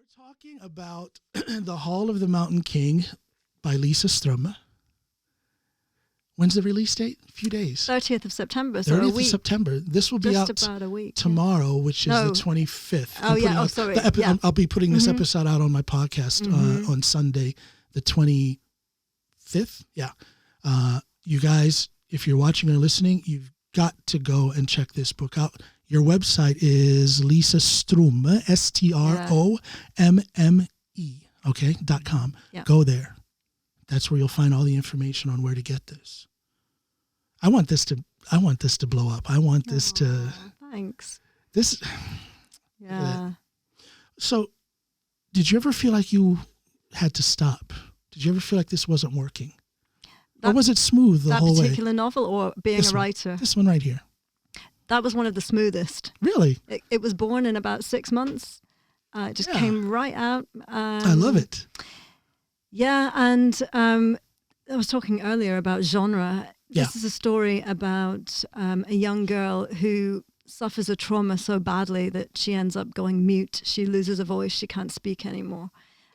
We're talking about The Hall of the Mountain King by Lisa Strømme. When's the release date? A few days. 30th of September, so 30th a of week. September. This will be Just out about a week, tomorrow, which is the 25th. Oh, yeah. Oh, sorry. I'll be putting this episode out on my podcast on Sunday, the 25th. Yeah. You guys, if you're watching or listening, you've got to go and check this book out. Your website is Lisa Strømme, Stromme, okay, .com. Yeah. Go there. That's where you'll find all the information on where to get this. I want this to blow up. I want this to. Thanks. This. Yeah. So, did you ever feel like you had to stop? Did you ever feel like this wasn't working? Or was it smooth the whole way? That particular novel or being a writer? This one right here. That was one of the smoothest. Really? It was born in about 6 months. It just came right out. I love it. Yeah, and I was talking earlier about genre. This is a story about a young girl who suffers a trauma so badly that she ends up going mute. She loses a voice. She can't speak anymore.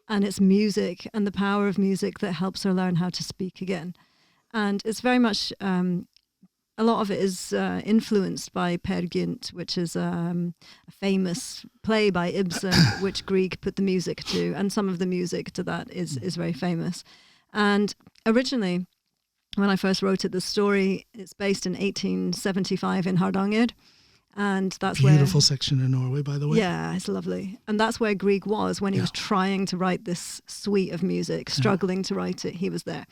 And it's music and the power of music that helps her learn how to speak again. And it's very much, a lot of it is influenced by Peer Gynt, which is a famous play by Ibsen, which Grieg put the music to. And some of the music to that is very famous. And originally, when I first wrote it, the story is based in 1875 in Hardanger. And that's beautiful section in Norway, by the way. Yeah, it's lovely. And that's where Grieg was when he was trying to write this suite of music, struggling to write it. He was there.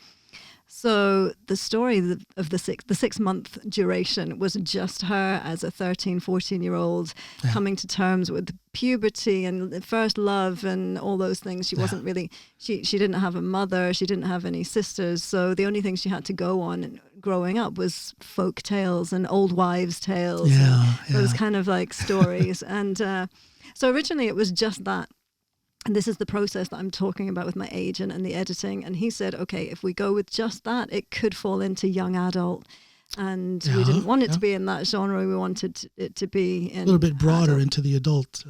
So the story of the 6 month duration was just her as a 13, 14-year-old coming to terms with puberty and first love and all those things. She wasn't really, she didn't have a mother, she didn't have any sisters. So the only thing she had to go on growing up was folk tales and old wives' tales. Those kind of like stories. And so originally it was just that. And this is the process that I'm talking about with my agent and the editing. And he said, okay, if we go with just that, it could fall into young adult. And we didn't want it to be in that genre. We wanted it to be in a little bit broader adult. Into the adult.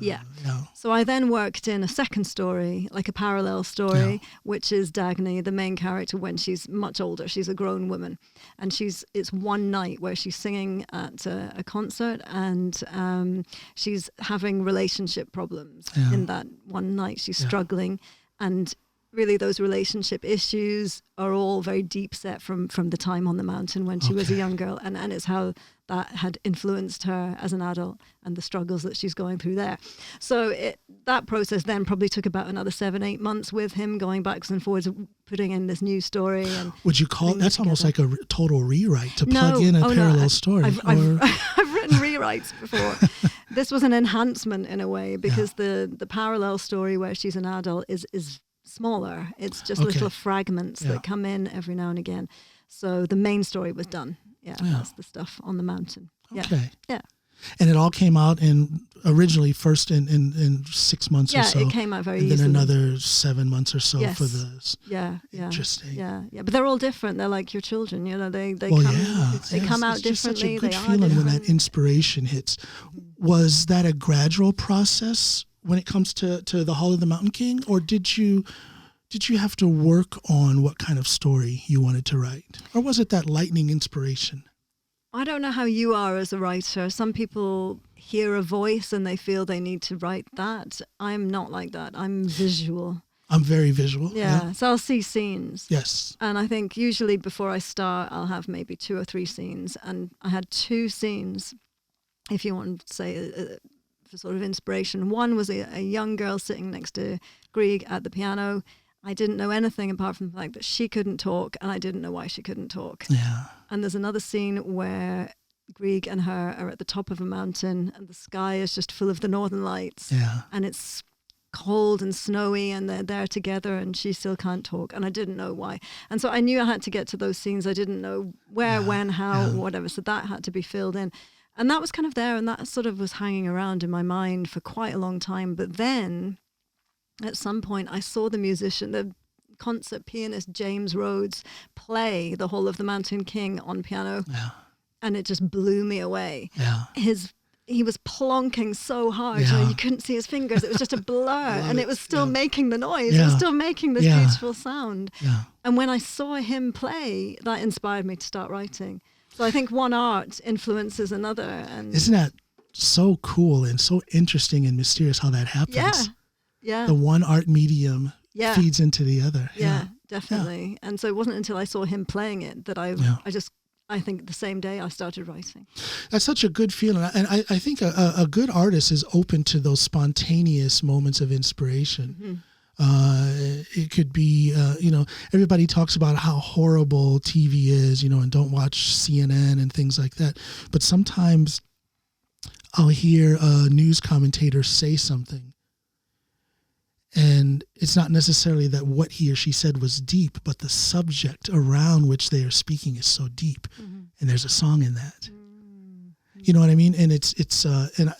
So I then worked in a second story, like a parallel story, which is Dagny, the main character, when she's much older. She's a grown woman. And it's one night where she's singing at a concert and she's having relationship problems in that one night. She's struggling. And really those relationship issues are all very deep set from the time on the mountain when she was a young girl. And it's how that had influenced her as an adult and the struggles that she's going through there. So that process then probably took about another 7-8 months with him going backwards and forwards, putting in this new story. And would you call it, that's almost like a total rewrite to plug in a parallel story? I've written rewrites before. This was an enhancement in a way because the parallel story where she's an adult is smaller. It's just little fragments that come in every now and again. So the main story was done. That's the stuff on the mountain. Okay. Yeah. And it all came out originally first in 6 months or so. Yeah, it came out very easily. And then another 7 months or so for the... Yeah. Interesting. Yeah. But they're all different. They're like your children. You know, they come out differently. It's such a good they feeling when that inspiration hits. Was that a gradual process when it comes to the Hall of the Mountain King, or did you have to work on what kind of story you wanted to write, or was it that lightning inspiration? I don't know how you are as a writer. Some people hear a voice and they feel they need to write that. I'm not like that. I'm visual. I'm very visual. Yeah. So I'll see scenes. Yes. And I think usually before I start, I'll have maybe 2 or 3 scenes. And I had 2 scenes, if you want to say, for sort of inspiration. One was a young girl sitting next to Grieg at the piano. I didn't know anything apart from the fact that she couldn't talk, and I didn't know why she couldn't talk. Yeah. And there's another scene where Grieg and her are at the top of a mountain, and the sky is just full of the northern lights. Yeah. And it's cold and snowy, and they're there together, and she still can't talk, and I didn't know why. And so I knew I had to get to those scenes. I didn't know where, when, how, whatever. So that had to be filled in. And that was kind of there, and that sort of was hanging around in my mind for quite a long time. But then at some point I saw the concert pianist James Rhodes play The Hall of the Mountain King on piano. Yeah. And it just blew me away. Yeah. His he was plonking so hard, you couldn't see his fingers. It was just a blur, and it was still making the noise. It was still making this beautiful sound. Yeah. And when I saw him play, that inspired me to start writing. So I think one art influences another. And isn't that so cool and so interesting and mysterious how that happens? Yeah. Yeah. The one art medium feeds into the other. Yeah, definitely. Yeah. And so it wasn't until I saw him playing it that I think the same day I started writing. That's such a good feeling. And I think a good artist is open to those spontaneous moments of inspiration. It could be, everybody talks about how horrible TV is, and don't watch CNN and things like that. But sometimes I'll hear a news commentator say something, and it's not necessarily that what he or she said was deep, but the subject around which they are speaking is so deep, and there's a song in that. You know what I mean? And and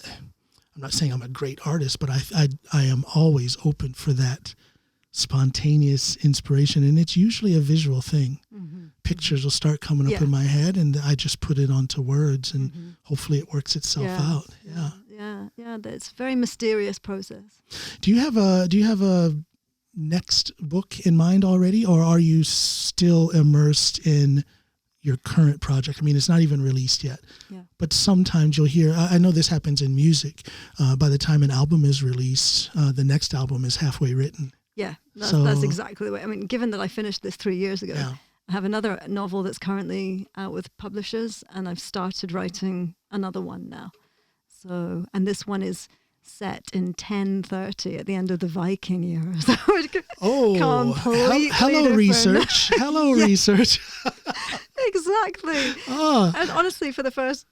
I'm not saying I'm a great artist, but I am always open for that spontaneous inspiration, and it's usually a visual thing. Pictures will start coming up in my head, and I just put it onto words, and hopefully it works itself out. Yeah. It's a very mysterious process. Do you have a next book in mind already, or are you still immersed in your current project? I mean, it's not even released yet, but sometimes you'll hear, I know this happens in music, by the time an album is released, the next album is halfway written. Yeah, that's exactly the way. I mean, given that I finished this 3 years ago, I have another novel that's currently out with publishers, and I've started writing another one now. So, and this one is set in 1030 at the end of the Viking era. So completely hello different. Research. Hello research. Exactly. And honestly, for the first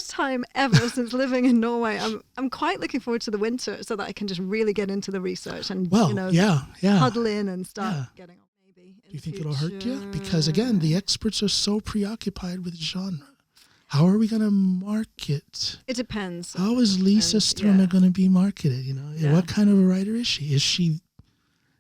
time ever since living in Norway, I'm quite looking forward to the winter so that I can just really get into the research and huddle in and start getting on. Maybe. Do you think it'll hurt you? Because again, the experts are so preoccupied with genre. How are we going to market? It depends. How is Lisa Strømme going to be marketed? What kind of a writer is she? Is she,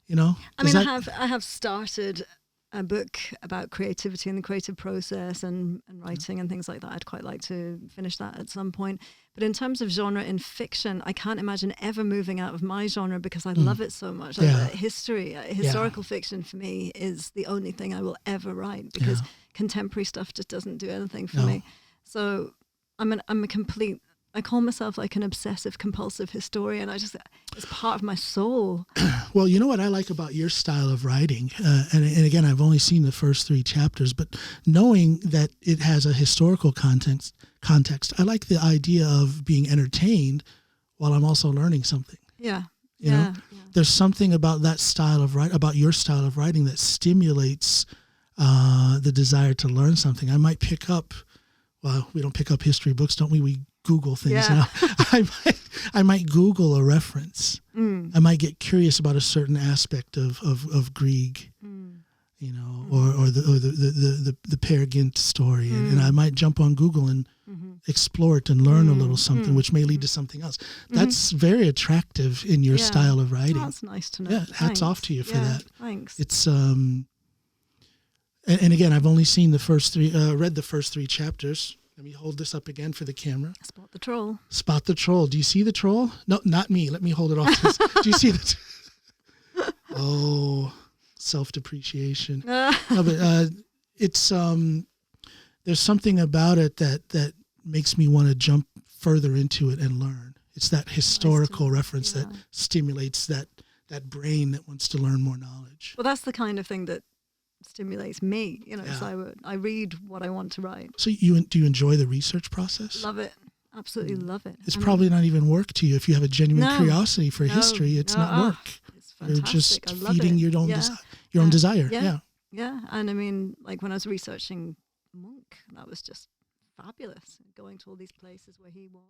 I mean, I have started a book about creativity and the creative process and writing and things like that. I'd quite like to finish that at some point. But in terms of genre in fiction, I can't imagine ever moving out of my genre because I love it so much. Historical fiction for me is the only thing I will ever write because contemporary stuff just doesn't do anything for me. So I'm a complete, I call myself like an obsessive compulsive historian. It's part of my soul. Well, you know what I like about your style of writing, and again, I've only seen the first 3 chapters, but knowing that it has a historical context, I like the idea of being entertained while I'm also learning something. Yeah. There's something about that style of about your style of writing that stimulates the desire to learn something. I might pick up. Well, we don't pick up history books, don't we? We Google things now. I might Google a reference. I might get curious about a certain aspect of Grieg, or the Peer Gynt story, and I might jump on Google and explore it and learn a little something, which may lead to something else. That's very attractive in your style of writing. That's nice to know. Yeah, hats off to you for that. Thanks. It's And again, I've only seen read the first 3 chapters. Let me hold this up again for the camera. Spot the troll. Spot the troll. Do you see the troll? No, not me. Let me hold it off. Do you see the Oh, self-depreciation. No, but it's there's something about it that makes me want to jump further into it and learn. It's that historical reference that stimulates that brain that wants to learn more knowledge. Well, that's the kind of thing that stimulates me, so I read what I want to write. So do you enjoy the research process? Love it. Absolutely love it. It's probably not even work to you. If you have a genuine curiosity for history, it's not work. It's fantastic. You're just feeding your own desire. Yeah. And I mean, like when I was researching Munch, that was just fabulous. Going to all these places where he was.